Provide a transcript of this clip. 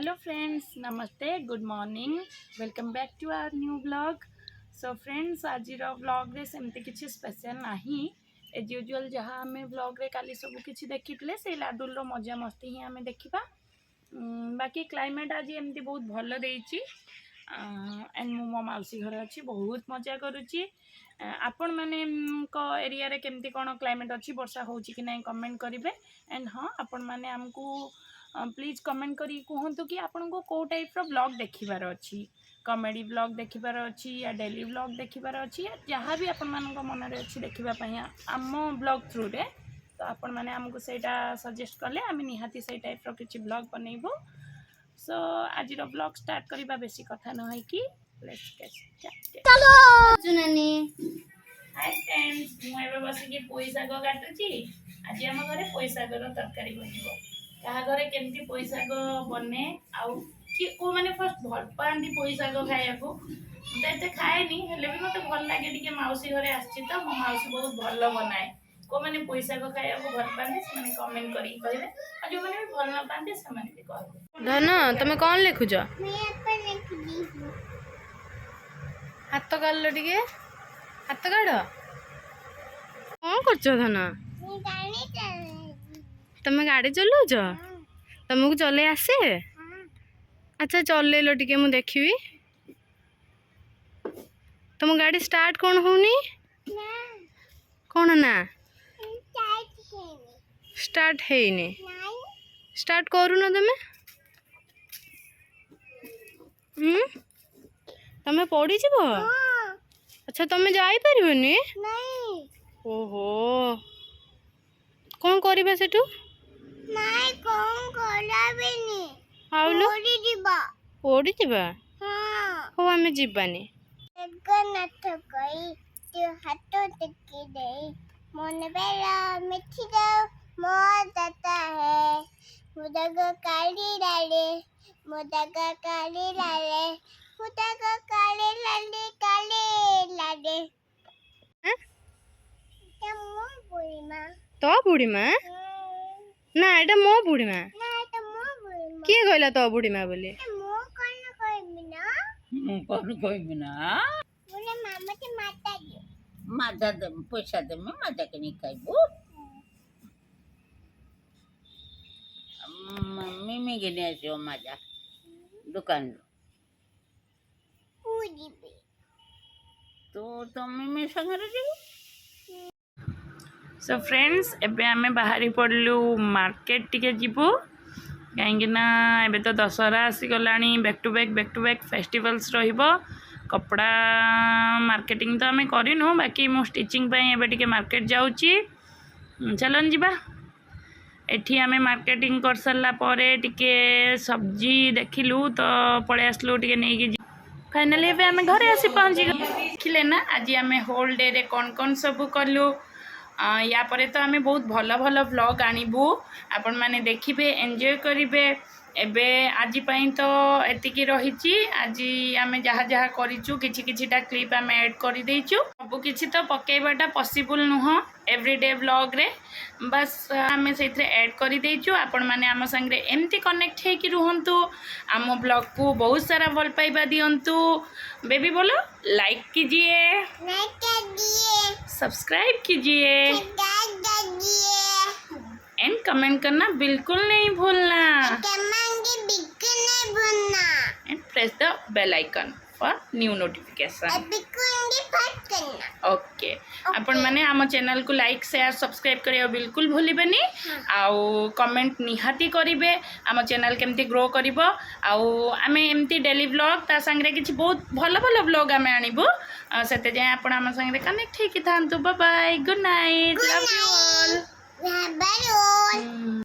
Hello friends, नमस्ते, good morning, welcome back to our new blog. So friends, आज blog रे सेमती किसी स्पेशल नहीं। एज यूजुअल जहाँ आम ब्लॉग रे काली सब किसी देखी से लाडुल मजा मस्ती ही आम देखा। बाकी क्लाइमेट आज एमती बहुत भल देची एंड मु मो मौसी घर अच्छी बहुत मजा करुच्ची। आपण मैंने एरिया रे केमती कौन क्लाइमेट अच्छी वर्षा हो कि नहीं कमेंट करेंगे। एंड हाँ, आपण मैंने आमको प्लीज कमेंट करी कहतु कि आपन को कौ टाइप रो ब्लॉग देखिबार अच्छी, कॉमेडी ब्लॉग देखिबार अच्छी या डेली ब्लॉग देखिबार अच्छी या जहाँ भी आपण मान मन में अच्छी देखापी आम ब्लॉग थ्रू रे। तो आपण मैंने आमको सेटा सजेस्ट कले आम निहाती से टाइप रो किछि ब्लॉग बनैबो। सो आज ब्लॉग स्टार्ट करबा बेसी कथा न कि लेट्स गेट स्टार्टेड। चलो जुनानी हाय फ्रेंड्स, मु एबे बसी के पोई साग काटुची। आज हम घरे पोई सागर तरकारी बनिबो। क्या घरे केमती पोई साग बने आउ कि को माने फर्स्ट भल पांदी पोई साग खाया को तो खाएनी हेले भी मते भल लागे टिके मौसी घरे आछि तो मो मौसी बहुत भल बनाए। को माने पोई साग खाया को भल पांदे से माने कमेंट करी कहबे आ जो माने भल न पांदे से माने भी कहबे। धन तुम कौन लिखुच? मैं अपन लिख दी हूं। हाथ काढ टिके, हाथ काढ। कौन करछ धन? मैं गाड़ी चलाऊंगी। तुम गाड़ी चलाउछ? तुमको चले आसे? हां। अच्छा चलेलो टिके मु देखिबी। तुम गाड़ी स्टार्ट कौन होनी? ना कौन ना टाइट है स्टार्ट हेनी? नहीं स्टार्ट करू न तुम? तुम पड़ी जीव? हां अच्छा तुम जाई परिबनी? नहीं ओहो, कौन करबा सेठू? नहीं कौन कराबेनी आउलो ओडी दिबा। ओडी जीवा? हां हो आमे जीवानी। जगन्नाथ कई तो हाथ टेकी दे मन बेला मिठी दो मोर दाता है मुदग काली लाले मुदग काली लाले मुदग काली लाले काली लाले। हैं? क्या मोर बुढ़ी माँ? तो बुढ़ी माँ ना, एटा मो बुढ़ी माँ। ना तो मोर बुढ़ी माँ। किए कहला तो बुढ़ी माँ बोली? मोर कौन कोई बिना? ମୁଁ କ'ଣ କହିବି ନା बोले मामा से माता दियो। ମାଜା ଦେମି ପଇସା ଦେମି ମାଜା କିଣିକି ଖାଇବୁ। ମିମି ଘିନି ଆସିବ ମାଜା ଦୋକାନରୁ। पूरी भी ତୁ ତ ମିମି ସାଙ୍ଗରେ ଯିବୁ। सो फ्रेंड्स, एबे आमे बाहरी पड़लु मार्केट टिके जीवु कहीं ना एबे तो दशहरा आसीगलानी। बैक टू बैक फेस्टिवल्स रहिबो। कपड़ा मार्केटिंग तो आमे करिनु, बाकी मो स्टिचिंग पई एबे टिके मार्केट जाउची। चलन जीबा। एठी आमे मार्केटिंग कर सरला परे टिके सब्जी देखिलु तो पळे आसलु टिके नेकी। फाइनली एबे आमे घरे आसी पहुंची देखिले ना आज आमे होल डे रे कौन कौन सब कलु। या परे तो आमे बहुत भल भल व्लॉग आनिबू, आपण माने देखिबे, एंजॉय करिबे। एबे आज पई तो एतिकी रहिची। आज आमे जहाँ जहाँ करिचु किछि किछिटा क्लिप आमे ऐड करि देइचु। सब किछि तो पकेइबाटा पॉसिबल नुह एवरीडे व्लॉग रे, बस आमे सेथरे ऐड करि देइचु। आपण माने आम संगे एमती कनेक्ट हे कि रुहंतु, आम ब्लॉग को बहुत सारा भल पाइबा दियंतु। बेबी बोलो लाइक कीजिए, नहीं कर दिए सब्सक्राइब कीजिए कर दिए एंड कमेंट करना बिल्कुल नहीं भूलना कमांगे बिल्कुल नहीं भूलना and press the bell icon for new notification. अभी कुंडी फट करना। ओके, आपण माने आम चैनल को लाइक शेयर सब्सक्राइब करियो बिल्कुल भूलिबेनी। आउ कमेंट निहाती करिवे आम चैनल केमती ग्रो करिवो। आउ आमे एमती डेली व्लॉग ता संगे किछि बहुत भल भल व्लॉग आमे आनिबो। सेते जाय आपण आम संगे कनेक्ट हे कि थांतु। Bye bye, good night, love you all. Bye bye.